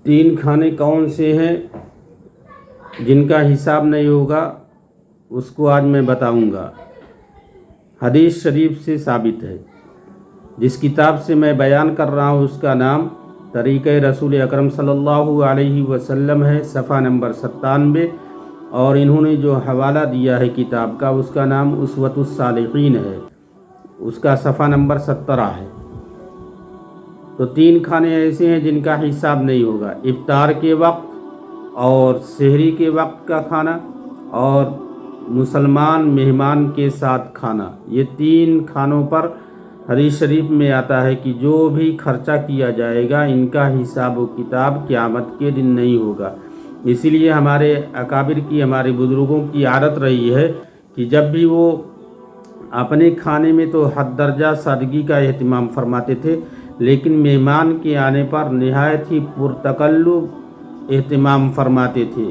तीन खाने कौन से हैं जिनका हिसाब नहीं होगा, उसको आज मैं बताऊंगा। हदीस शरीफ से साबित है। जिस किताब से मैं बयान कर रहा हूँ उसका नाम तरीक़े रसूल अकरम सल्लल्लाहु अलैहि वसल्लम है, सफ़ा नंबर 97, और इन्होंने जो हवाला दिया है किताब का उसका नाम उसवतुस सालिहीन है, उसका सफ़ा नंबर 17 है। तो तीन खाने ऐसे हैं जिनका हिसाब नहीं होगा, इफ्तार के वक्त और सहरी के वक्त का खाना और मुसलमान मेहमान के साथ खाना। ये तीन खानों पर हदीस शरीफ में आता है कि जो भी खर्चा किया जाएगा इनका हिसाब व किताब क़यामत के दिन नहीं होगा। इसीलिए हमारे अकाबिर की, हमारे बुज़ुर्गों की आदत रही है कि जब भी वो अपने खाने में तो हद दर्जा सादगी का एहतमाम फरमाते थे, लेकिन मेहमान के आने पर निहायत ही पुरतकल्लुफ़ एहतमाम फरमाते थे।